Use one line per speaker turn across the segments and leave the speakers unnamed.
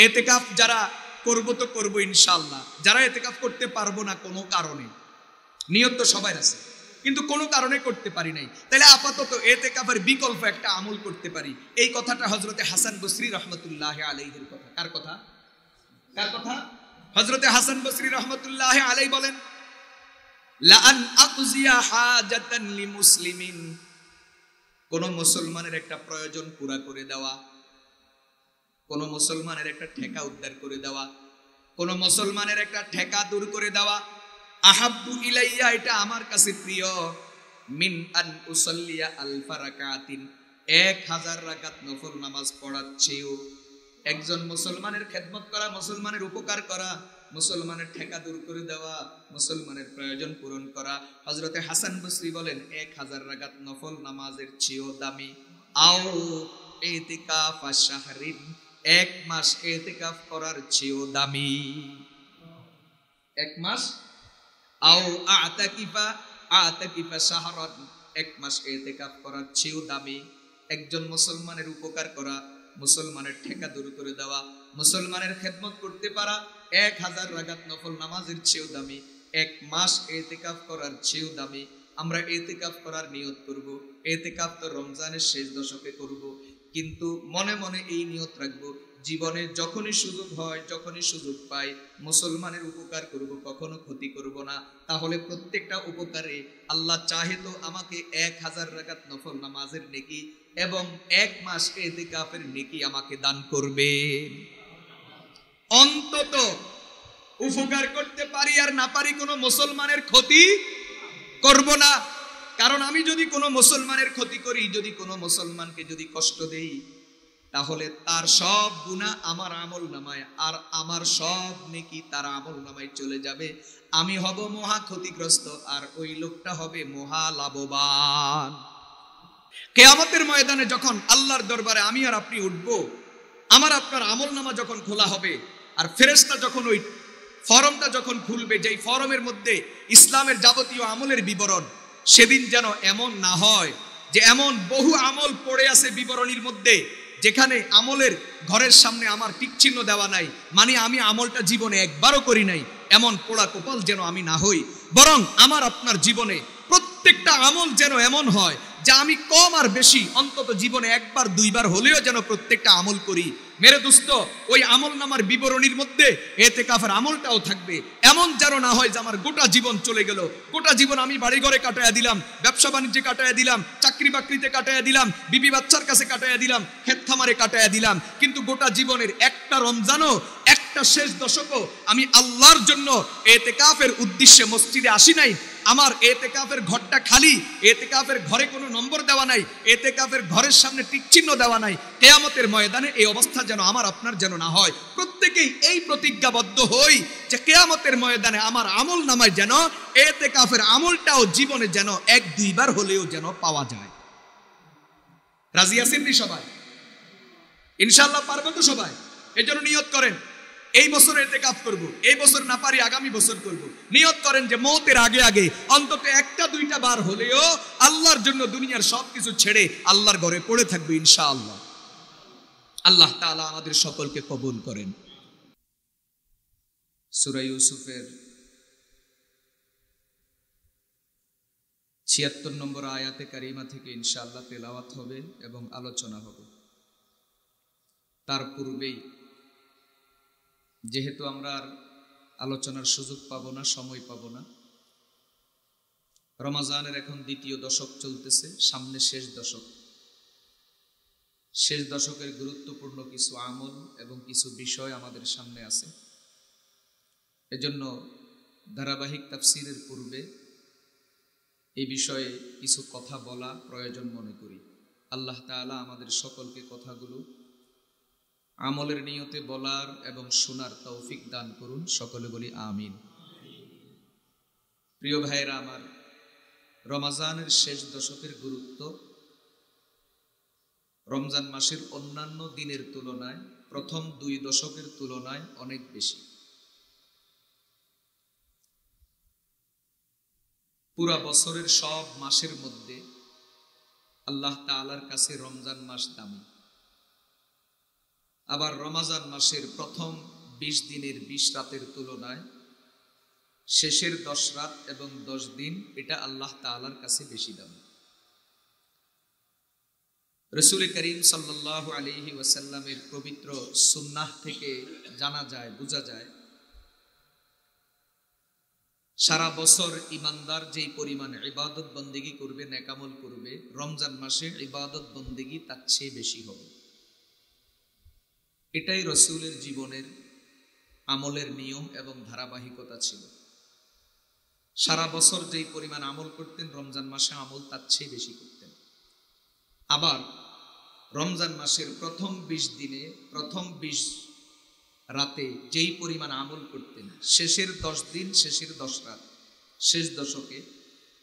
এতেকাফ যারা করবো তো করবো ইনশাআল্লাহ, যারা এতেকাফ করতে পারবো না কোনো কারণে, নিয়ত তো সবাই আছে কিন্তু কোনো কারণে করতে পারি নাই, তাহলে আপাতত এতেকাফের বিকল্প একটা আমল করতে পারি। এই কথাটা হযরতে হাসান বসরি রহমতুল্লাহ আলাইহির কথা। কার কথা? কার কথা? হযরতে হাসান বসরি রহমতুল্লাহ আলাইহি বলেন, লা আন আকজিয়া হাজাতান লিমুসলিমিন, কোন মুসলমানের একটা প্রয়োজন পুরা করে দেওয়া, কোন মুসলমানের একটা ঠেকা উদ্ধার করে দেওয়া, কোন মুসলমানের একটা ঠেকা দূর করে দেওয়া, আহাব্বু ইলাইয়া, এটা আমার কাছে প্রিয়, মিন আন উসাল্লিয়া আলফা রাকাতিন, 1000 রাকাত নফল নামাজ পড়ার চেয়েও একজন মুসলমানের খেদমত করা, মুসলমানের উপকার করা, মুসলমানের ঠেকা দূর করে দেওয়া, মুসলমানের প্রয়োজন পূরণ করা। হযরতে হাসান বসরি বলেন 1000 রাকাত নফল নামাজের চেয়েও দামি। আও ইতিকাফ আশ-শাহরিন, 1 মাস ইতিকাফ করার চেয়েও দামি। 1 মাস, আও আতাকিফা শাহরান, 1 মাস ইতিকাফ করার চেয়েও দামি। একজন মুসলমানের উপকার করা, মুসলমানের ঠেকা দূর করে দেওয়া, মুসলমানের খেদমত করতে পারা 1000 রাকাত নফল নামাজের চেয়েও দামি, 1 মাস ইতিকাফ করার চেয়েও দামি। আমরা ইতিকাফ করার নিয়ত করব। ইতিকাফ তো রমজানের শেষ দশকে করব, কিন্তু মনে মনে এই নিয়ত রাখবো, জীবনে যখনই সুযোগ হয়, যখনই সুযোগ পাই, মুসলমানের উপকার করব, কখনো ক্ষতি করব না। তাহলে প্রত্যেকটা উপকারে আল্লাহ চাহে তো আমাকে 1000 রাকাত নফল নামাজের নেকি এবং 1 মাস ইতিকাফের নেকি আমাকে দান করবে। অন্তত উপকার করতে পারি আর না পারি, কোনো মুসলমানের ক্ষতি করব না। কারণ আমি যদি কোনো মুসলমানের ক্ষতি করি, যদি কোনো মুসলমানকে যদি কষ্ট দেই, তাহলে তার সব গুনাহ আমার আমল নামায় আর আমার সব নেকি তার আমল নামায় চলে যাবে। আমি হব মহা ক্ষতিগ্রস্ত আর ওই লোকটা হবে মহা লাভবান। কিয়ামতের ময়দানে যখন আল্লাহর দরবারে আমি আর আপনি উঠব, আমার আপনার আমল নামা যখন খোলা হবে আর ফেরেশতা যখন ওই ফরমটা যখন খুলবে, যেই ফরমের মধ্যে ইসলামের যাবতীয় আমলের বিবরণ, সেদিন যেন এমন না হয় যে এমন বহু আমল পড়ে আছে বিবরণীর মধ্যে, যেখানে আমলের ঘরের সামনে আমার টিক চিহ্ন দেওয়া নাই, মানে আমি আমলটা জীবনে একবারও করি নাই, এমন পোড়া কপাল যেন আমি না হই। বরং আমার আপনার জীবনে প্রত্যেকটা আমল যেন এমন হয় যে আমি কম আর বেশি অন্তত জীবনে 1বার 2বার হলেও যেন প্রত্যেকটা আমল করি। মেরে দোস্ত, ওই আমল নামার বিবরণীর মধ্যে ইতিকাফের আমলটাও থাকবে। এমন যেন না হয় যে আমার গোটা জীবন চলে গেল, গোটা জীবন আমি বাড়ি ঘরে কাটাইয়া দিলাম, ব্যবসা বাণিজ্যে কাটাইয়া দিলাম, চাকরি বাকরিতে কাটাইয়া দিলাম, বিবি বাচ্চার কাছে কাটাইয়া দিলাম, ক্ষেত খামারে কাটাইয়া দিলাম, কিন্তু গোটা জীবনের একটা রমজানও, একটা শেষ দশকও আমি আল্লাহর জন্য ইতিকাফের উদ্দেশ্যে মসজিদে আসি নাই। আমার ইতিকাফের ঘরটা খালি, ইতিকাফের ঘরে কোনো নম্বর দেওয়া নাই, ইতিকাফের ঘরের সামনে টিক চিহ্ন দেওয়া নাই। কিয়ামতের ময়দানে এই অবস্থা যেন আমার আপনার যেন না হয়। প্রত্যেকেই এই প্রতিজ্ঞাবদ্ধ হই যে কিয়ামতের ময়দানে আমার আমল নামায় যেন ইতিকাফের আমলটাও জীবনে যেন 1-2বার হলেও যেন পাওয়া যায়। রাজি আছেন নি সবাই? ইনশাআল্লাহ পারবো তো সবাই? এজন্য নিয়ত করেন এই বছর ইতিকাফ করব, এই বছর না পারি আগামী বছর করব। নিয়ত করেন যে মওতের আগে আগে অন্তত 1-2টা বার হলেও আল্লাহর জন্য দুনিয়ার সবকিছু ছেড়ে আল্লাহর ঘরে পড়ে থাকবে ইনশাআল্লাহ। আল্লাহ তাআলা আমাদের সকলকে কবুল করেন। সূরা ইউসুফের 76 নম্বর আয়াতে কারিমা থেকে ইনশাআল্লাহ তেলাওয়াত হবে এবং আলোচনা হবে। তার পূর্বেই, যেহেতু আমরা আর আলোচনার সুযোগ পাবো না, সময় পাবো না, রমজানের এখন 2য় দশক চলতেছে, সামনে শেষ দশক। শেষ দশকের গুরুত্বপূর্ণ কিছু আমল এবং কিছু বিষয় আমাদের সামনে আছে। এজন্য ধারাবাহিক তাফসিরের পূর্বে এই বিষয়ে কিছু কথা বলা প্রয়োজন মনে করি। আল্লাহ তাআলা আমাদের সকলকে কথাগুলো আমলের নিয়তে বলার এবং শোনার তৌফিক দান করুন। সকলে বলি আমিন। প্রিয় ভাইয়েরা আমার, রমজানের শেষ দশকের গুরুত্ব রমজান মাসের অন্যান্য দিনের তুলনায়, প্রথম 2 দশকের তুলনায় অনেক বেশি। পুরা বছরের সব মাসের মধ্যে আল্লাহ তাআলার কাছে রমজান মাস দামি। আবার রমজান মাসের প্রথম 20 দিনের 20 রাতের তুলনায় শেষের 10 রাত এবং 10 দিন এটা আল্লাহ তাআলার কাছে বেশি দামি। রাসূল করিম সাল্লাল্লাহু আলাইহি ওয়াসাল্লামের পবিত্র সুন্নাহ থেকে জানা যায়, বোঝা যায়, সারা বছর ইমানদার যেই পরিমাণ ইবাদত বন্দেগী করবে, নেকামল করবে, রমজান মাসে ইবাদত বন্দেগী তার চেয়ে বেশি হবে। এটাই রাসূলের জীবনের আমলের নিয়ম এবং ধারাবাহিকতা ছিল। সারা বছর যেই পরিমাণ আমল করতেন, রমজান মাসে আমল তার চেয়ে বেশি করতেন। আবার রমজান মাসের প্রথম 20 দিনে, প্রথম 20 রাতে যেই পরিমাণ আমল করতেন, শেষের 10 দিন, শেষের 10 রাত, শেষ দশকে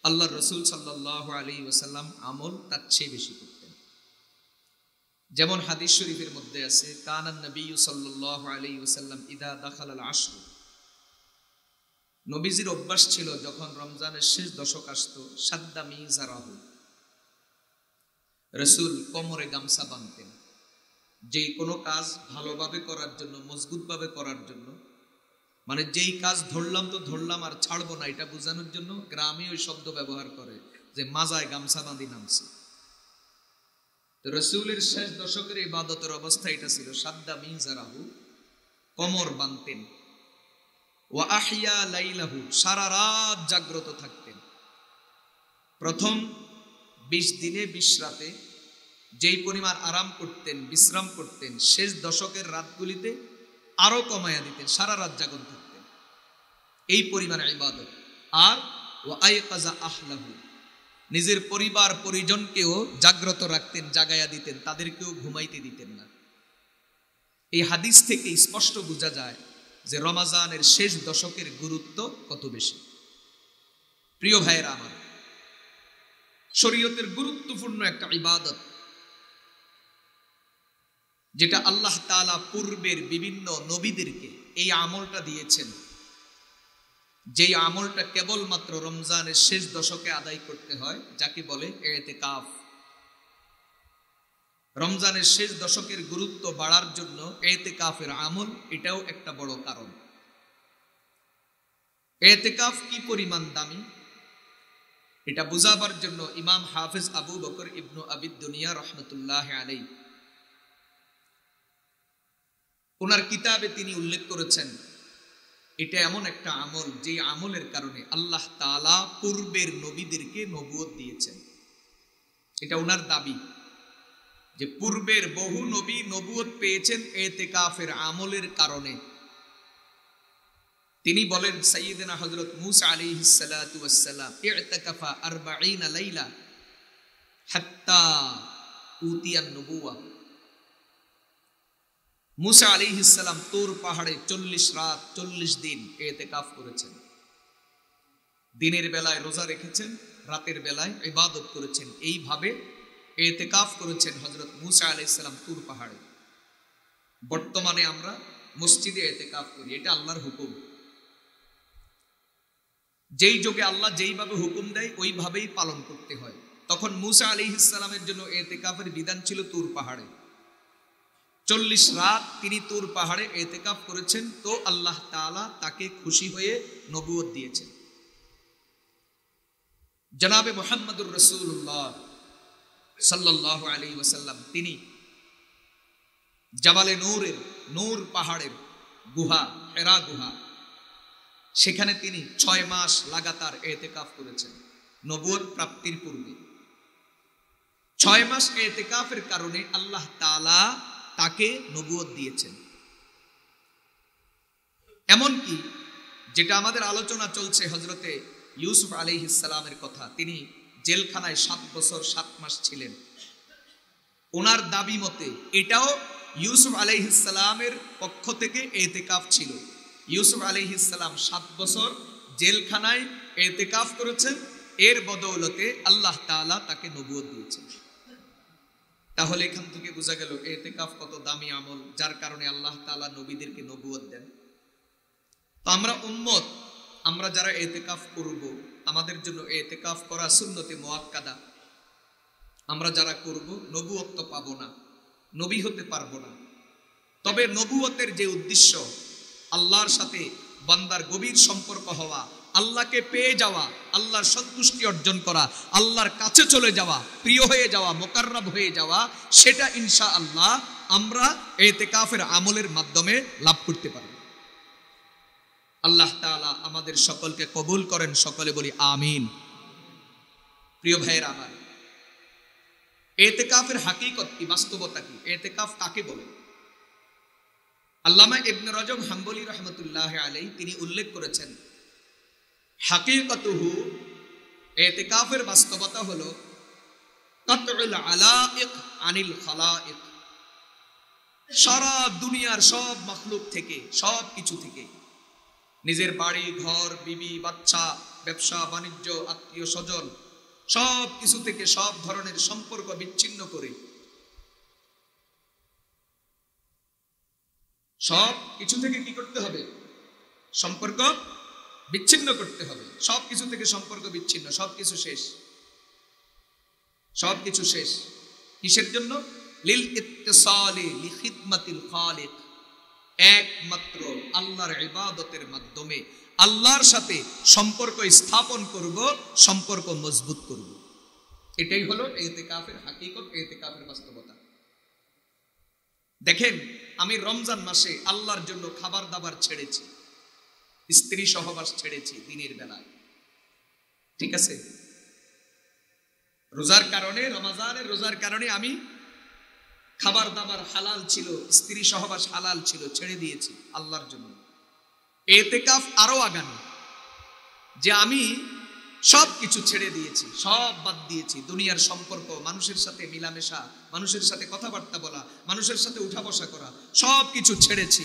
আল্লাহ রাসূল সাল্লাল্লাহু আলাইহি ওয়াসাল্লাম আমল তার চেয়ে বেশি করতেন। যেমন হাদিস শরীফের মধ্যে আছে, কানান নবী সাল্লাল্লাহু আলাইহি ওয়াসাল্লাম ইদা দাখালাল আশর, নবীজির অভ্যাস ছিল যখন রমজানের শেষ দশক আসতো, সাদ্দা মিজারাহু, রাসূল কোমরে গামছা বাঁধতেন। যে কোনো কাজ ভালোভাবে করার জন্য, মজবুতভাবে করার জন্য, মানে যেই কাজ ধরলাম তো ধরলাম আর ছাড়বো না, এটা বোঝানোর জন্য গ্রামে ওই শব্দ ব্যবহার করে যে মাজায় গামছা বাঁধি নামছে। তো রাসূলের শেষ দশকের ইবাদতের অবস্থা এটা ছিল, সাদ্দা মিজারাহু, কোমর বাঁধতেন। ওয়া আহিয়া লাইলাহু, সারা রাত জাগ্রত থাকতেন। প্রথম 20 দিনে 20 রাতে যেই পরিমাণ আরাম করতেন, বিশ্রাম করতেন, শেষ দশকের রাতগুলিতে আরো কমায়া দিতেন, সারা রাত জাগন থাকতেন, এই পরিমাণ ইবাদত। আর ওয়া আইকাযা আহলাহু, নিজের পরিবার পরিজনকেও জাগ্রত রাখতেন, জাগায়া দিতেন, তাদেরকেও ঘুমাইতে দিতেন না। এই হাদিস থেকে স্পষ্ট বোঝা যায় যে রমজানের শেষ দশকের গুরুত্ব কত বেশি। প্রিয় ভাইয়েরা আমার, শরীয়তের গুরুত্বপূর্ণ একটা ইবাদত, যেটা আল্লাহ তাআলা পূর্বের বিভিন্ন নবীদেরকে এই আমলটা দিয়েছেন, যেই আমলটা কেবলমাত্র রমজানের শেষ দশকে আদায় করতে হয়, যাকে বলে ইতিকাফ। রমজানের শেষ দশকের গুরুত্ব বাড়ার জন্য ইতিকাফের আমল এটাও একটা বড় কারণ। ইতিকাফ কি পরিমাণ দামি এটা বুঝাবার জন্য ইমাম হাফেজ আবু বকর ইবনু আবিদ দুনিয়া রহমতুল্লাহ আলাইহি ওনার কিতাবে তিনি উল্লেখ করেছেন, এটা এমন একটা আমল যে আমলের কারণে আল্লাহ তাআলা পূর্বের নবীদেরকে নবুয়ত দিয়েছেন। এটা ওনার দাবি যে পূর্বের বহু নবী নবুয়ত পেয়েছেন ইতিকাফের আমলের কারণে। তিনি বলেন, সাইয়্যিদনা হযরত মূসা আলাইহিস সালাতু ওয়াস সালাম ইতিকাফা 40 লাইলা হাত্তা উতিয়ান নবুওয়া। মূসা আলাইহিস সালাম তুর পাহাড়ে 40 রাত 40 দিন ইতিকাফ করেছেন। দিনের বেলায় রোজা রেখেছেন, রাতের বেলায় ইবাদত করেছেন। এইভাবে ইতিকাফ করেছেন হযরত মূসা আলাইহিস সালাম তুর পাহাড়ে। বর্তমানে আমরা মসজিদে ইতিকাফ করি, এটা আল্লাহর হুকুম। যেই যুগে আল্লাহ যেইভাবে হুকুম দেয় ওইভাবেই পালন করতে হয়। তখন মূসা আলাইহিস সালামের জন্য ইতিকাফের বিধান ছিল তুর পাহাড়ে। 40 রাত তিনি তুর পাহাড়ে ইতিকাফ করেছেন, তো আল্লাহ তাআলা তাকে খুশি হয়ে নবুয়ত দিয়েছেন। জনাবে মুহাম্মদুর রাসূলুল্লাহ সাল্লাল্লাহু আলাইহি ওয়াসাল্লাম তিনি জাবালে নূরের, নূর পাহাড়ের গুহা, হেরা গুহা, সেখানে তিনি 6 মাস লাগাতার ইতিকাফ করেছেন নবুয়ত প্রাপ্তির পূর্বে। 6 মাস ইতিকাফের কারণে আল্লাহ তাআলা তাকে নবুয়ত দিয়েছেন। এমনকি যেটা আমাদের আলোচনা চলছে হযরতে ইউসুফ আলাইহিস সালামের কথা, তিনি জেলখানায় 7 বছর 7 মাস ছিলেন। ওনার দাবি মতে এটাও ইউসুফ আলাইহিস সালামের পক্ষ থেকে ইতিকাফ ছিল। ইউসুফ আলাইহিস সালাম 7 বছর জেলখানায় ইতিকাফ করেছেন, এর বদৌলতে আল্লাহ তাআলা তাকে নবুয়ত দিয়েছেন। তাহলে এখান থেকে বোঝা গেল ইতিকাফ কত দামি আমল, যার কারণে আল্লাহ তাআলা নবীদেরকে নবুয়ত দেন। তো আমরা উম্মত, আমরা যারা ইতিকাফ করব, আমাদের জন্য ইতিকাফ করা সুন্নতে মুআক্কাদা। আমরা যারা করব নবুয়ত পাবো না, নবী হতে পারবো না। তবে নবুয়তের যে উদ্দেশ্য, আল্লাহর সাথে বান্দার গভীর সম্পর্ক হওয়া, আল্লাহকে পেয়ে যাওয়া, আল্লাহর সন্তুষ্টি অর্জন করা, আল্লাহর কাছে চলে যাওয়া, প্রিয় হয়ে যাওয়া, মোকাররব হয়ে যাওয়া, সেটা ইনশাআল্লাহ আমরা ইতিকাফের আমলের মাধ্যমে লাভ করতে পারি। আল্লাহ তাআলা আমাদের সকলকে কবুল করেন, সকলে বলি আমিন। প্রিয় ভাইয়েরা আমার, ইতিকাফের হাকিকত কি, বাস্তবতা কি? ইতিকাফ কাকে বলে? আল্লামা ইবনে রজব হাম্বলি রাহমাতুল্লাহ আলাইহি তিনি উল্লেখ করেছেন, হাকিকতুহু, ইতিকাফের বাস্তবতা হলো কাতউল আলাইক আনিল খালাইক, সারা দুনিয়ার সব মাখলুক থেকে, সব কিছু থেকে, নিজের বাড়ি ঘর, বিবি বাচ্চা, ব্যবসা বাণিজ্য, আত্মীয় স্বজন, সব কিছু থেকে সব ধরনের সম্পর্ক বিচ্ছিন্ন করে, সব কিছু থেকে কি করতে হবে? সম্পর্ক বিচ্ছিন্ন করতে হবে। সব কিছু থেকে সম্পর্ক বিচ্ছিন্ন, সব কিছু শেষ, সব কিছু শেষ। কিসের জন্য? লিল ইত্তিসালি লিখিদমাতিল খালিক, একমাত্র আল্লাহর ইবাদতের মাধ্যমে আল্লাহর সাথে সম্পর্ক স্থাপন করব, সম্পর্ক মজবুত করব। এটাই হলো ইতিকাফের হাকিকত, ইতিকাফের বাস্তবতা। দেখেন, আমি রমজান মাসে আল্লাহর জন্য খাবার দাবার ছেড়েছি, স্ত্রী সহবাস ছেড়েছি দিনের বেলায়, ঠিক আছে? রোজার কারণে, রমজানের রোজার কারণে আমি খাবার দাবার হালাল ছিল, স্ত্রী সহবাস হালাল ছিল, ছেড়ে দিয়েছি আল্লাহর জন্য। ইতিকাফ আরো আগামী, যে আমি সব কিছু ছেড়ে দিয়েছি, সব বাদ দিয়েছি, দুনিয়ার সম্পর্ক, মানুষের সাথে মিলামেশা, মানুষের সাথে কথাবার্তা বলা, মানুষের সাথে উঠা বসা করা, সব কিছু ছেড়েছি।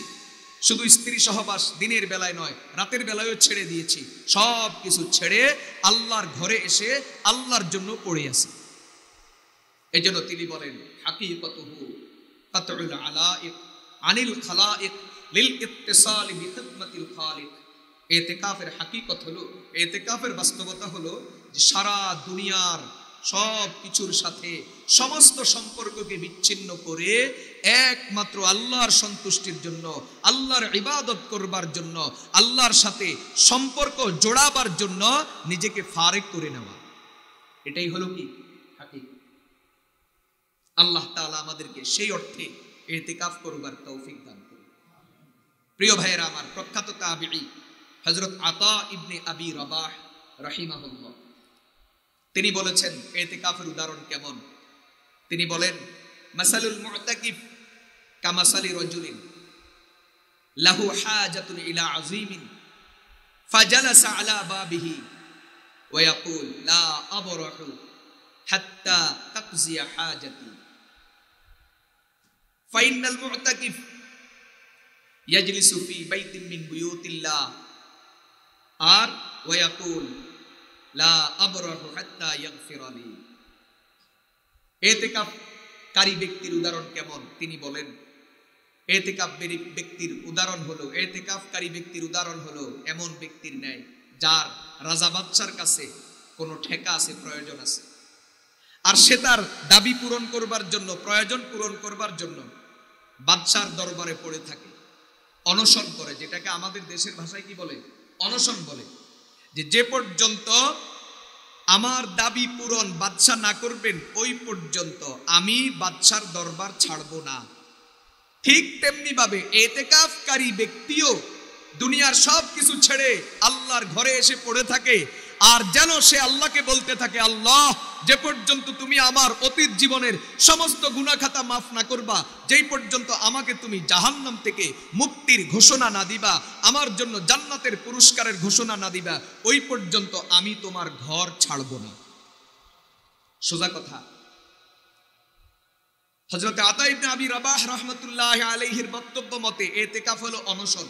শুধু স্ত্রী সহবাস দিনের বেলায় নয়, রাতের বেলায়ও ছেড়ে দিয়েছি। সব কিছু ছেড়ে আল্লাহর ঘরে এসে আল্লাহর জন্য পড়ে আছি। এই জন্য তিনি বলেন, হাকিকতুহু কাতউল আলাইক আনিল খালাইক লিল ইত্তিসালি বিখিদমাতিল খালিক। ইতিকাফের হাকিকত হলো, ইতিকাফের বাস্তবতা হলো যে সারা দুনিয়ার সব কিছুর সাথে সমস্ত সম্পর্ককে বিচ্ছিন্ন করে একমাত্র আল্লাহর সন্তুষ্টির জন্য, আল্লাহর ইবাদত করবার জন্য, আল্লাহর সাথে সম্পর্ক জোড়াবার জন্য নিজেকে ফারেক করে নেওয়া। এটাই হলো কি হাকিকত। আল্লাহ তাআলা আমাদেরকে সেই অর্থে ইতিকাফ করবার তৌফিক দান করুন। প্রিয় ভাইয়েরা আমার, প্রখ্যাত তাবিঈ হযরত আতা ইবনে আবি রাবাহ রাহিমাহুল্লাহ তিনি বলেছেন ইতিকাফের উদাহরণ কেমন। তিনি বলেন, মাসালুল মুতাকিফ কামাসালি রাজুলিন লাহু হাজাতুন ইলা আযীমিন ফাজালাসা আলা বাবিহি ওয়া ইয়াকুল লা আবরাহু হাত্তা তাকজিয়া হাজাতি ফাইনাল মুতাকিফ ইয়াজলিসু ফি বাইতিন মিন বুয়ুতিল্লাহ আর ওয়া ইয়াকুল লা আবরাহু হাত্তা ইয়াগফিরা লি। ইতিকাফকারী ব্যক্তির উদাহরণ কেমন? তিনি বলেন, ইতিকাফকারী ব্যক্তির উদাহরণ হলো, ইতিকাফকারী ব্যক্তির উদাহরণ হলো এমন ব্যক্তির ন্যায় যার রাজা বাদশার কাছে কোনো ঠেকা আছে, প্রয়োজন আছে, আর সে তার দাবি পূরণ করবার জন্য, প্রয়োজন পূরণ করবার জন্য বাদশার দরবারে পড়ে থাকে, অনশন করে, যেটাকে আমাদের দেশের ভাষায় কি বলে? অনশন বলে। যে পর্যন্ত আমার দাবি পূরণ বাদশা না করবেন ওই পর্যন্ত আমি বাদশার দরবার ছাড়বো না। ঠিক তেমনি ভাবে ইতিকাফকারী ব্যক্তিও দুনিয়ার সব কিছু ছেড়ে আল্লাহর ঘরে এসে পড়ে থাকে, আর যেন সে আল্লাহকে বলতে থাকে, আল্লাহ, যে পর্যন্ত তুমি আমার অতীত জীবনের সমস্ত গুনাহ খাতা মাফ না করবা, যেই পর্যন্ত আমাকে তুমি জাহান্নাম থেকে মুক্তির ঘোষণা না দিবা, আমার জন্য জান্নাতের পুরস্কারের ঘোষণা না দিবা, ওই পর্যন্ত আমি তোমার ঘর ছাড়ব না। সোজা কথা। হযরত আতা ইবনে আবি রাবাহ রাহমাতুল্লাহ আলাইহির বক্তব্য মতে ইতিকাফ হলো অনশন।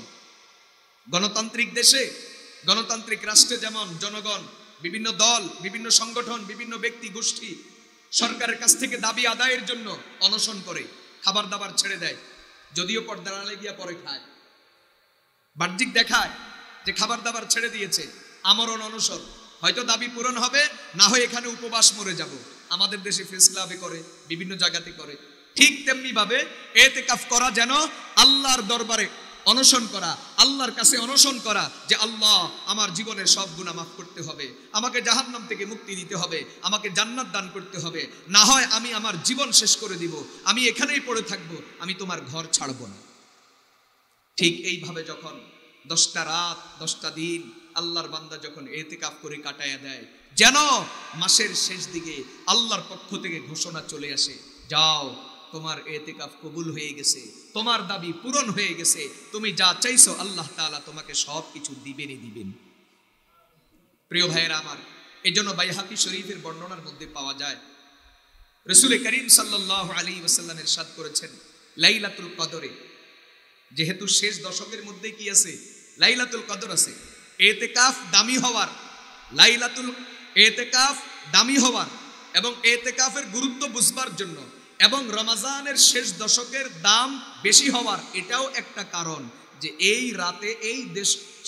গণতান্ত্রিক দেশে, গণতান্ত্রিক রাষ্ট্রে যেমন জনগণ, বিভিন্ন দল, বিভিন্ন সংগঠন, বিভিন্ন ব্যক্তি গোষ্ঠী সরকারের কাছ থেকে দাবি আদায়ের জন্য অনশন করে, খাবার দাবার ছেড়ে দেয়, যদিও পর্দার আড়ালে গিয়া পরে খায়, বাহ্যিক দেখায় যে খাবার দাবার ছেড়ে দিয়েছে, আমরণ অনশন, হয়তো দাবি পূরণ হবে, না হয় এখানে উপবাস মরে যাব। আমাদের দেশে প্রেস ক্লাবে করে, বিভিন্ন জায়গাতে করে, ঠিক তেমনি ভাবে এতেকাফ করা যেন আল্লাহর দরবারে অনশন করা, আল্লাহর কাছে অনশন করা যে আল্লাহ আমার জীবনের সব গুনাহ মাফ করতে হবে, আমাকে জাহান্নাম থেকে মুক্তি দিতে হবে, আমাকে জান্নাত দান করতে হবে, না হয় আমি আমার জীবন শেষ করে দিব, আমি এখানেই পড়ে থাকবো, আমি তোমার ঘর ছাড়বো না। ঠিক এইভাবে যখন 10টা রাত 10টা দিন আল্লাহর বান্দা যখন এতেকাফ করে কাটায়া দেয়, যেন মাসের শেষ দিকে আল্লাহর পক্ষ থেকে ঘোষণা চলে আসে, যাও তোমার এতেকাফ কবুল হয়ে গেছে, তোমার দাবি পূরণ হয়ে গেছে, তুমি যা চাইছো আল্লাহ তাআলা তোমাকে সব কিছু দিবেনই দিবেন। প্রিয় ভাইয়েরা আমার, এই জন্য বাইহাকি শরীফের বর্ণনার মধ্যে পাওয়া যায় রাসূল করিম সাল্লাল্লাহু আলাইহি ওয়াসাল্লাম ইরশাদ করেছেন, লাইলাতুল কদরে, যেহেতু শেষ দশকের মধ্যে কি আছে, লাইলাতুল কদর আছে, এতেকাফ দামি হওয়ার, লাইলাতুল এতেকাফ দামি হওয়ার এবং এতেকাফের গুরুত্ব বুঝবার জন্য এবং রমজানের শেষ দশকের দাম বেশি হওয়ার এটাও একটা কারণ যে এই রাতে এই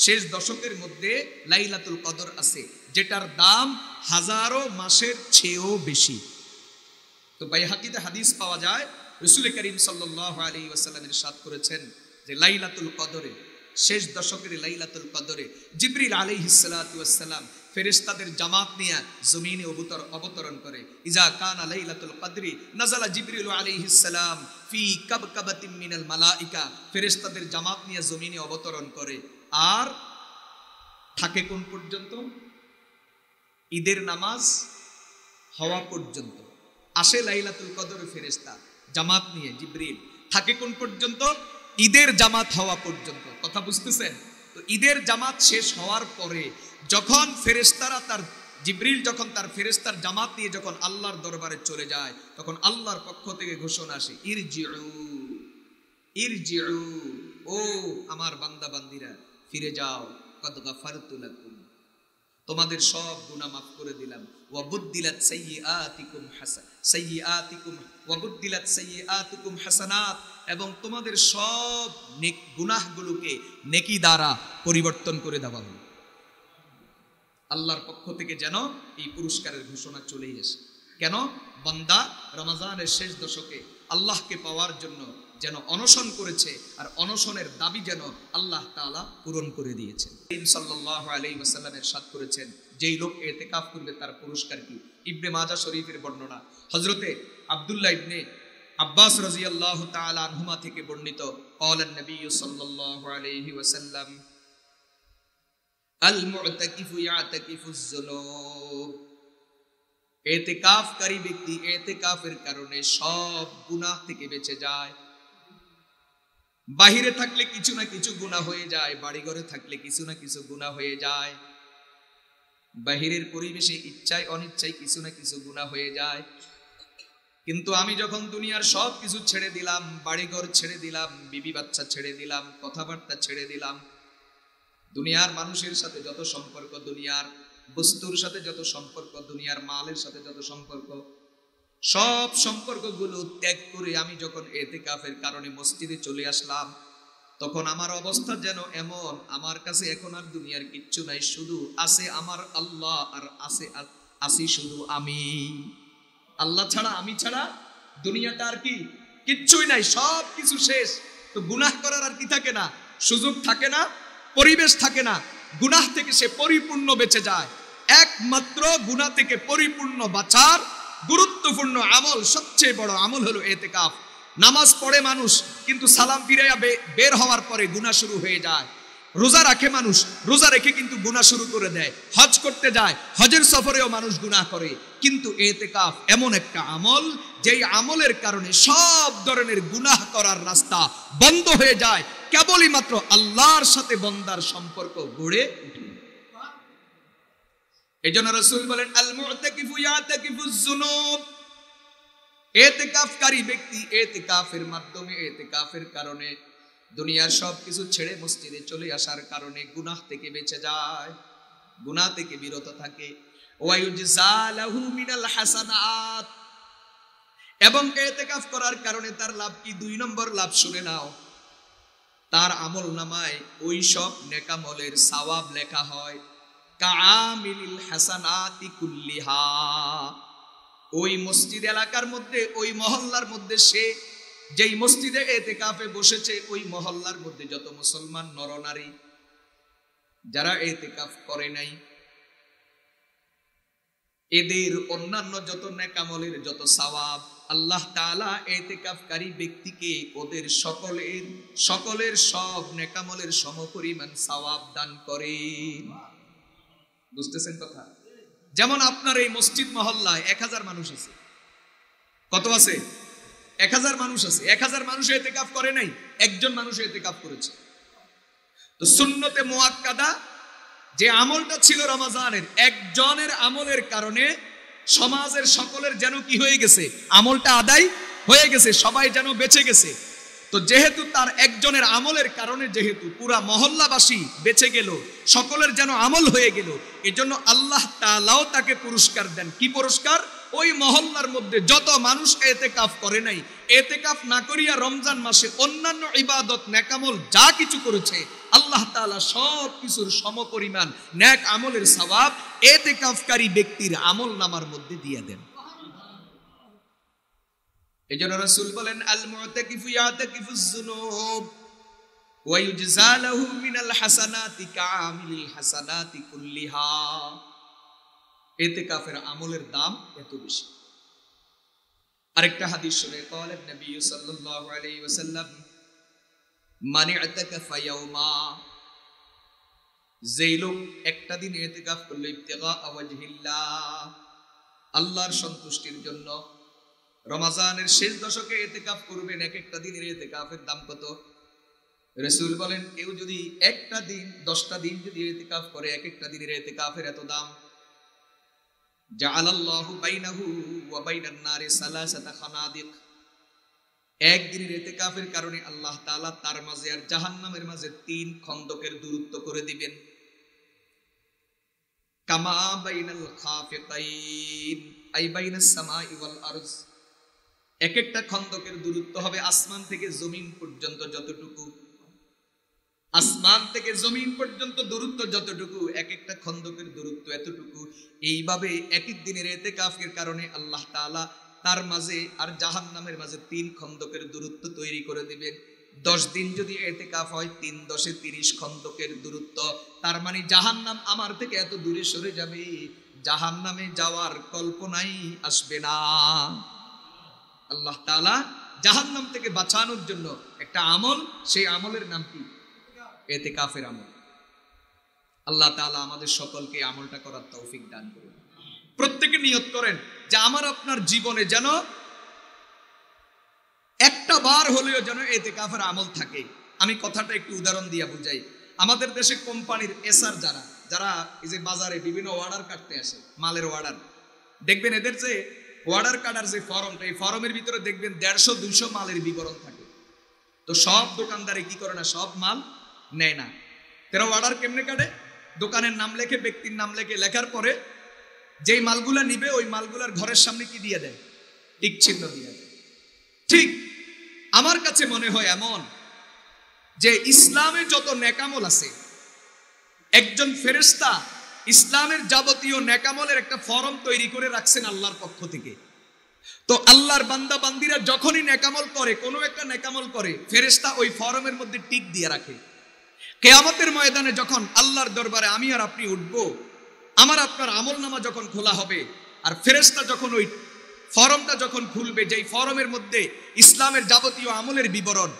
শেষ দশকের মধ্যে লাইলাতুল কদর আছে, যেটার দাম হাজারো মাসের চেয়েও বেশি। তো বাইহাকিতে হাদিস পাওয়া যায় রাসূল করিম সাল্লাল্লাহু আলাইহি ওয়াসাল্লাম ইরশাদ করেছেন যে লাইলাতুল কদরে, শেষ দশকের লাইলাতুল কদরে জিবরিল আলাইহিস সালাতু ওয়াস সালাম ফেরেশতাদের জামাত নিয়ে জমিনে অবতরণ করে। ইজা কানা লাইলাতুল কদরি নাযালা জিবরিল আলাইহিস সালাম ফি কাবকাবাতিন মিনাল মালাইকা, ফেরেশতাদের জামাত নিয়ে জমিনে অবতরণ করে আর থাকে কোন পর্যন্ত? ঈদের নামাজ হওয়া পর্যন্ত আসে লাইলাতুল কদরে ফেরেশতা জামাত নিয়ে, জিবরিল থাকে কোন পর্যন্ত? ঈদের জামাত হওয়া পর্যন্ত। কথা বুঝতেছেন? তো ঈদের জামাত শেষ হওয়ার পরে যখন ফেরেশতারা জিবরিল যখন তার ফেরেশতার জামাত নিয়ে যখন আল্লাহর দরবারে চলে যায়, তখন আল্লাহর পক্ষ থেকে ঘোষণা আসে, ইরজিউ ইরজিউ, ও আমার বান্দা বান্দিরা ফিরে যাও, কদ গাফারতু লাকুম, তোমাদের সব গুনাহ মাফ করে দিলাম, ওয়া বুদ্দিলাত সাইয়্যাতিকুম হাসানাত, এবং তোমাদের সব গুনাহগুলোকে নেকি দ্বারা পরিবর্তন করে দেওয়া হলো। আল্লাহর পক্ষ থেকে যেন এই পুরস্কারের ঘোষণা চলেই আসে। কেন? বান্দা রমজানের শেষ দশকে আল্লাহকে পাওয়ার জন্য যেন অনশন করেছে, আর অনশনের দাবি যেন আল্লাহ তাআলা পূরণ করে দিয়েছেন। সাল্লাল্লাহু আলাইহি ওয়াসাল্লাম ইরশাদ করেছেন, যেই লোক ইতিকাফ করবে তার পুরস্কার কি? ইবনে মাজাহ শরীফের বর্ণনা, হযরতে আব্দুল্লাহ ইবনে আব্বাস রাদিয়াল্লাহু তাআলা আনহুমা থেকে বর্ণিত, ক্বালান নবী সাল্লাল্লাহু আলাইহি ওয়াসাল্লাম, আল মু'তাকিফু ইয়াতাকিফুজ যুনুব, ইতিকাফকারী ব্যক্তি ইতিকাফের কারণে সব গুনাহ থেকে বেঁচে যায়। বাহিরে থাকলে কিছু না কিছু গুনাহ হয়ে যায়, বাড়ি ঘরে থাকলে কিছু না কিছু গুনাহ হয়ে যায়, বাহিরের পরিবেশে ইচ্ছায় অনিচ্ছায় কিছু না কিছু গুনাহ হয়ে যায়। কিন্তু আমি যখন দুনিয়ার সব কিছু ছেড়ে দিলাম, বাড়িঘর ছেড়ে দিলাম, বিবি বাচ্চা ছেড়ে দিলাম, কথাবার্তা ছেড়ে দিলাম, দুনিয়ার মানুষের সাথে যত সম্পর্ক, দুনিয়ার বস্তুর সাথে যত সম্পর্ক, দুনিয়ার মালের সাথে যত সম্পর্ক, সব সম্পর্কগুলো ত্যাগ করে আমি যখন ইতিকাফের কারণে মসজিদে চলে আসলাম, তখন আমার অবস্থা যেন এমন, আমার কাছে এখন আর দুনিয়ার কিচ্ছু নাই, শুধু আছে আমার আল্লাহ, আর আসি শুধু আমি। আল্লাহ ছাড়া, আমি ছাড়া দুনিয়াটা আর কি কিচ্ছুই নাই, সব কিছু শেষ। তো গুনাহ করার আর কি থাকে না, সুযোগ থাকে না, পরিবেশ থাকে না, গুনাহ থেকে সে পরিপূর্ণ বেঁচে যায়। একমাত্র গুনাহ থেকে পরিপূর্ণ বাঁচার গুরুত্বপূর্ণ আমল, সবচেয়ে বড় আমল হলো ইতিকাফ। নামাজ পড়ে মানুষ, কিন্তু সালাম ফিরাইয়া বের হওয়ার পরে গুনাহ শুরু হয়ে যায়। রোজা রাখে মানুষ, রোজা রেখে কিন্তু গুনাহ শুরু করে দেয়। হজ করতে যায়, হজের সফরেও মানুষ গুনাহ করে। কিন্তু ইতিকাফ এমন একটা আমল, যেই আমলের কারণে সব ধরনের গুনাহ করার রাস্তা বন্ধ হয়ে যায়, কেবলই মাত্র আল্লাহর সাথে বান্দার সম্পর্ক গড়ে ওঠে। এজন্য রাসূল বলেন, আল মু'তাকিফু ইয়াতাকিফুজ যুনুব, ইতিকাফকারী ব্যক্তি ইতিকাফের মাধ্যমে, ইতিকাফের কারণে, দুনিয়ার সব কিছু ছেড়ে মসজিদে চলে আসার কারণে গুনাহ থেকে বেঁচে যায়, গুনাহ থেকে বিরত থাকে। ওয়া ইউজা লাহু মিনাল হাসানাত, এবং ইতিকাফ করার কারণে তার লাভ কি? 2 নম্বর লাভ শুনে নাও, তার আমল নামায় ওই সব নেকামলের সওয়াব লেখা হয়, কাআমিলিল হাসানাতি কুল্লিহা, ওই মসজিদ এলাকার মধ্যে, ওই মহল্লার মধ্যে, সে যেই মসজিদে এতেকাফে বসেছে ওই মহল্লার মধ্যে যত মুসলমান নরনারী যারা এতেকাফ করে নাই, এদের অন্যান্য যত নেকামলের যত সওয়াব আল্লাহ তাআলা এতেকাফকারী ব্যক্তিকে ওদের সকলের সব নেকামলের সমপরিমাণ সওয়াব দান করেন। বুঝতেছেন কথা? যেমন আপনার এই মসজিদ মহল্লায় 1000 মানুষ আছে। কত আছে? 1000 মানুষ আছে। 1000 মানুষ এতেকাফ করে নাই, একজন মানুষ এতেকাফ করেছে। তো সুন্নতে মুআক্কাদা যে আমলটা ছিল রমজানের, একজনের আমলের কারণে সমাজের সকলের যেন কি হয়ে গেছে, আমলটা আদায় হয়ে গেছে, সবাই যেন বেঁচে গেছে। তো যেহেতু তার একজনের আমলের কারণে যেহেতু পুরা মহল্লাবাসী বেঁচে গেল, সকলের যেন আমল হয়ে গেল, এজন্য আল্লাহ তাআলাও তাকে পুরস্কার দেন। কি পুরস্কার? ওই মহল্লার মধ্যে যত মানুষ এতেকাফ করে নাই, এতেকাফ না করিয়া রমজান মাসে অন্যান্য ইবাদত নেকামল যা কিছু করেছে, আল্লাহ তাআলা সব কিছুর সমপরিমাণ নেক আমলের সওয়াব এতেকাফকারী ব্যক্তির আমল নামার মধ্যে দিয়ে দেন। এজন্য রাসূল বলেন, আল মুতাকিফু ইয়াতাকিফুজ যুনুব ওয়া ইউজযা লাহু মিনাল হাসানাতি কামিলিল হাসানাতি কুল্লিহা। এতেকাফের আমলের দাম এত বেশি। আরেকটা হাদিস শুনে, ক্বালা নবী সাল্লাল্লাহু আলাইহি ওয়াসাল্লাম, মান ইতাকাফা ইয়াওমা, যেই লোক একটা দিন এতেকাফ করলো ইবতিগা ওয়াজহিল্লাহ, আল্লাহর সন্তুষ্টির জন্য, রমজানের শেষ দশকে এতেকাফ করবেন, এক একটা দিনের এতেকাফের দাম কত? রাসূল বলেন, কেউ যদি একটা দিন 10টা দিন যদি এতেকাফ করে, এক একটা দিনের এতেকাফের এত দাম। জাআলাল্লাহু বাইনাহু ওয়া বাইনান নারি সালাসাতা খানাদিক, এক দিনের এতেকাফের কারণে আল্লাহ তাআলা তার মাঝে আর জাহান্নামের মাঝে 3 খন্দকের দূরত্ব করে দিবেন। কামা বাইনাল খাফিকাইন আই বাইনাস সামাই ওয়াল আরজ, এক একটা খন্দকের দূরত্ব হবে আসমান থেকে জমিন পর্যন্ত যতটুকু, আসমান থেকে জমিন পর্যন্ত দূরত্ব যতটুকু, এক একটা খন্দকের দূরত্ব এতটুকু। এইভাবে এক এক দিনের ইতিকাফের কারণে আল্লাহ তাআলা তার মাঝে আর জাহান্নামের মাঝে 3 খন্দকের দূরত্ব তৈরি করে দিবেন। 10 দিন যদি ইতিকাফ হয়, 3 10 30 খন্দকের দূরত্ব। তার মানে জাহান্নাম আমার থেকে এত দূরে সরে যাবে, জাহান্নামে যাওয়ার কল্পনাই আসবে না। আল্লাহ তাআলা জাহান্নাম থেকে বাঁচানোর জন্য একটা আমল, সেই আমলের নাম কি? এতেকাফের আমল। আল্লাহ তাআলা আমাদের সকলকে আমলটা করার তৌফিক দান করুন। প্রত্যেকে নিয়ত করেন যে আমার আপনার জীবনে যেন একটা বার হলেও যেন এতেকাফের আমল থাকে। আমি কথাটা একটু উদাহরণ দিয়ে বুঝাই। আমাদের দেশে কোম্পানির এসআর যারা এই যে বাজারে বিভিন্ন অর্ডার কাটতে আসে, মালের অর্ডার, দেখবেন এদের যে অর্ডার কাটার যে ফর্মটা, এই ফর্মের ভিতরে দেখবেন 150-200 মালের বিবরণ থাকে। তো সব দোকানদারে কি করে না, সব মাল নেয় না। তারা অর্ডার কেমনে কাটে? দোকানের নাম লেখে, ব্যক্তির নাম লেখে, লেখার পরে যেই মালগুলা নিবে ওই মালগুলার ঘরের সামনে কি দিয়ে দেয়? টিক চিহ্ন দিয়ে দেয়। ঠিক আমার কাছে মনে হয় এমন যে ইসলামে যত নেকামল আছে, একজন ফেরেশতা ইসলামের যাবতীয় নেকামলের একটা ফরম তৈরি করে রাখছেন আল্লাহর পক্ষ থেকে। তো আল্লাহর বান্দা বান্দিরা যখনই নেকামল করে, কোনো একটা নেকামল করে, ফেরেশতা ওই ফরমের মধ্যে টিক দিয়ে রাখে। কিয়ামতের ময়দানে যখন আল্লাহর দরবারে আমি আর আপনি উঠবো, আমার আপনার আমলনামা যখন খোলা হবে, আর ফেরেশতা যখন ওই ফরমটা যখন খুলবে, যেই ফরমের মধ্যে ইসলামের যাবতীয় আমলের বিবরণ,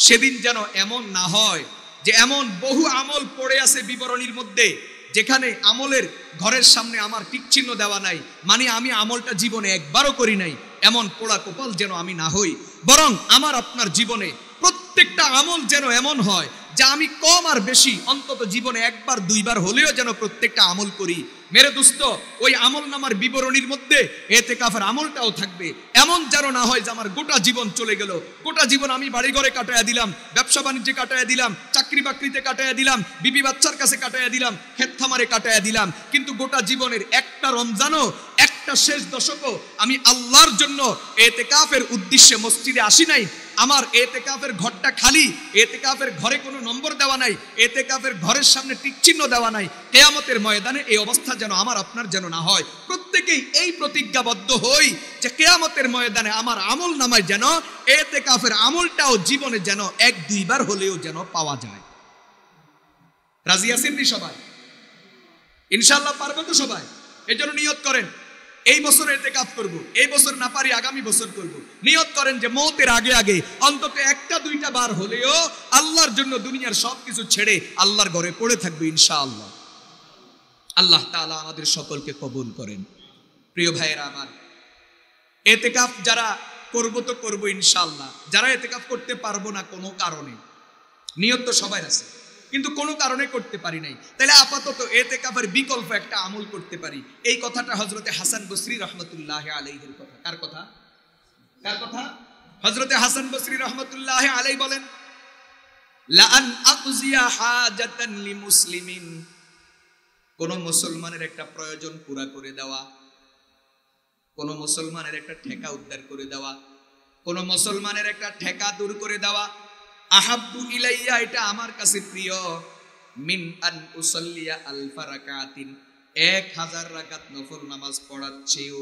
সেদিন যেন এমন না হয় যে এমন বহু আমল পড়ে আছে বিবরণীর মধ্যে, যেখানে আমলের ঘরের সামনে আমার টিক চিহ্ন দেওয়া নাই, মানে আমি আমলটা জীবনে একবারও করি নাই, এমন পোড়া কপাল যেন আমি না হই। বরং আমার আপনার জীবনে প্রত্যেকটা আমল যেন এমন হয় যে আমি কম আর বেশি অন্তত জীবনে 1-2 বার হলেও যেন প্রত্যেকটা আমল করি। মেরে দোস্ত, ওই আমল নামার বিবরণীর মধ্যে এতেকাফের আমলটাও থাকবে। এমন যেন না হয় যে আমার গোটা জীবন চলে গেল, গোটা জীবন আমি বাড়ি ঘরে কাটাইয়া দিলাম, ব্যবসা বাণিজ্যে কাটাইয়া দিলাম, চাকরি বাকরিতে কাটাইয়া দিলাম, বিবি বাচ্চার কাছে কাটাইয়া দিলাম, ক্ষেত খামারে কাটাইয়া দিলাম, কিন্তু গোটা জীবনের একটা রমজানও, একটা একটা শেষ দশকও আমি আল্লাহর জন্য এতেকাফের উদ্দেশ্যে মসজিদে আসি নাই, আমার এতেকাফের ঘরটা খালি, এতেকাফের ঘরে কোনো নম্বর দেওয়া নাই, এতেকাফের ঘরের সামনে টিক চিহ্ন দেওয়া নাই, কিয়ামতের ময়দানে এই অবস্থা যেন আমার আপনার যেন না হয়। প্রত্যেকেই এই প্রতিজ্ঞাবদ্ধ হই যে কিয়ামতের ময়দানে আমার আমল নামায় যেন এতেকাফের আমলটাও জীবনে যেন 1-2 বার হলেও যেন পাওয়া যায়। রাজি আছেন নি সবাই? ইনশাআল্লাহ পারবো তো সবাই? এই জন্য নিয়ত করেন এই বছর ইতিকাফ করব, এই বছর না পারি আগামী বছর করব। নিয়ত করেন যে মওতের আগে আগে অন্তত 1-2 বার হলেও আল্লাহর জন্য দুনিয়ার সবকিছু ছেড়ে আল্লাহর ঘরে পড়ে থাকবে ইনশাআল্লাহ। আল্লাহ তাআলা আমাদের সকলকে কবুল করেন। প্রিয় ভাইয়েরা আমার, ইতিকাফ যারা করব তো করব ইনশাআল্লাহ, যারা ইতিকাফ করতে পারবো না কোনো কারণে, নিয়ত তো সবাই আছে কিন্তু কোনো কারণে করতে পারি নাই, তাহলে আপাতত ইতিকাফের বিকল্প একটা আমল করতে পারি। এই কথাটা হযরতে হাসান বসরি রাহমাতুল্লাহ আলাইহির কথা। কার কথা? কার কথা? হযরতে হাসান বসরি রাহমাতুল্লাহ আলাইহি বলেন, লা আন আকজিয়া হাজাতান লিমুসলিমিন, কোন মুসলমানের একটা প্রয়োজন পুরা করে দেওয়া, কোন মুসলমানের একটা ঠেকা উদ্ধার করে দেওয়া, কোন মুসলমানের একটা ঠেকা দূর করে দেওয়া, আহাব্বু ইলাইয়া, এটা আমার কাছে প্রিয়, মিন আন উসাল্লিয়া আলফা রাকাতিন, 1000 রাকাত নফল নামাজ পড়ার চেয়েও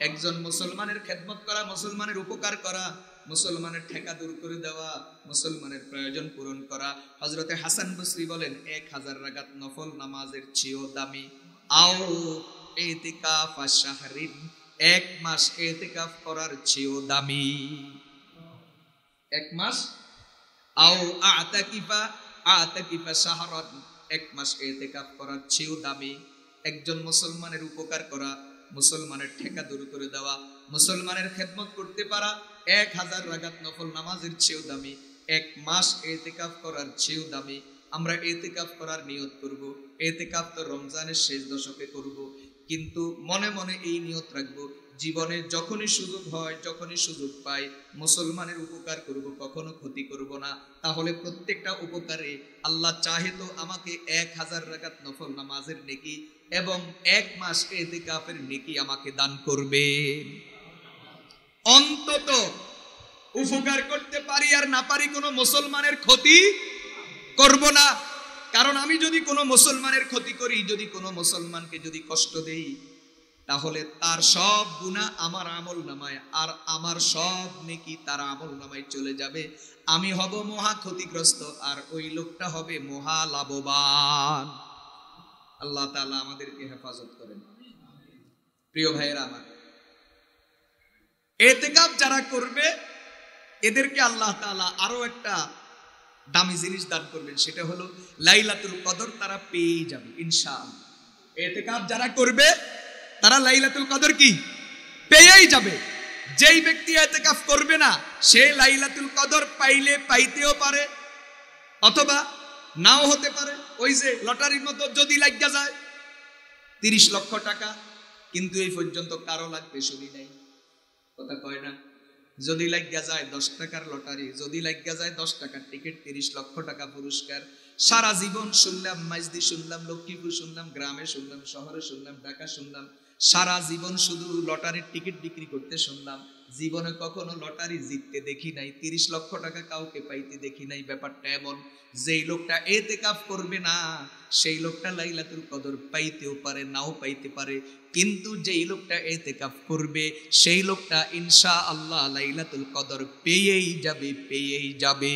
একজন মুসলমানের খেদমত করা, মুসলমানের উপকার করা, মুসলমানের ঠেকা দূর করে দেওয়া, মুসলমানের প্রয়োজন পূরণ করা। হযরতে হাসান বসরি বলেন 1000 রাকাত নফল নামাজের চেয়েও দামি। আও ইতিকাফ শাহরিন, 1 মাস ইতিকাফ করার চেয়েও দামি। 1 মাস, আও আতাকিফা শাহরান, 1 মাস ইতিকাফ করার চেয়েও দামি। একজন মুসলমানের উপকার করা, মুসলমানের ঠেকা দূর করে দেওয়া, মুসলমানের খেদমত করতে পারা 1000 রাকাত নফল নামাজের চেয়েও দামি, 1 মাস ইতিকাফ করার চেয়েও দামি। আমরা ইতিকাফ করার নিয়ত করব। ইতিকাফ তো রমজানের শেষ দশকে করব, কিন্তু মনে মনে এই নিয়ত রাখবো, জীবনে যখনই সুযোগ হয়, যখনই সুযোগ পাই, মুসলমানের উপকার করব, কখনো ক্ষতি করব না। তাহলে প্রত্যেকটা উপকারে আল্লাহ চাহে তো আমাকে 1000 রাকাত নফল নামাজের নেকি এবং 1 মাস ইতিকাফের নেকি আমাকে দান করবে। অন্তত উপকার করতে পারি আর না পারি কোনো মুসলমানের ক্ষতি করব না। কারণ আমি যদি কোনো মুসলমানের ক্ষতি করি, যদি কোনো মুসলমানকে যদি কষ্ট দেই, তাহলে তার সব গুনাহ আমার আমল নামায় আর আমার সব নেকি তার আমল নামায় চলে যাবে। আমি হব মহা ক্ষতিগ্রস্ত আর ওই লোকটা হবে মহা লাভবান। আল্লাহ তাআলা আমাদেরকে হেফাজত করেন। প্রিয় ভাইয়েরা আমার, ইতিকাফ যারা করবে এদেরকে আল্লাহ তাআলা আরো একটা দামি জিনিস দান করবেন, সেটা হলো লাইলাতুল কদর তারা পেয়ে যাবে ইনশাআল্লাহ। ইতিকাফ যারা করবে তারা লাইলাতুল কদর কি পেয়েই যাবে। যেই ব্যক্তি ইতিকাফ করবে না সে লাইলাতুল কদর পাইলে পাইতেও পারে অথবা নাও হতে পারে। ওই যে লটারির মতো যদি লাগিয়া যায় 30 লক্ষ টাকা, কিন্তু এই পর্যন্ত কারো লাগবে শুনি নাই, কথা কয় না। যদি লাগিয়া যায় 10 টাকার লটারি, যদি লাগিয়া যায় 10 টাকার টিকিট, 30 লক্ষ টাকা পুরস্কার। সারা জীবন শুনলাম, মাইজদি শুনলাম, লক্ষ্মীপুর শুনলাম, গ্রামে শুনলাম, শহরে শুনলাম, ঢাকা শুনলাম, সারা জীবন শুধু লটারির টিকিট বিক্রি করতে শুনলাম। জীবনে কখনো লটারি জিততে দেখি নাই, 30 লক্ষ টাকা কাউকে পাইতে দেখি নাই। ব্যাপারটা এমন, যেই লোকটা ইতিকাফ করবে না সেই লোকটা লাইলাতুল কদর পাইতেও পারে, নাও পাইতে পারে, কিন্তু যেই লোকটা ইতিকাফ করবে সেই লোকটা ইনশাআল্লাহ লাইলাতুল কদর পেয়েই যাবে, পেয়েই যাবে।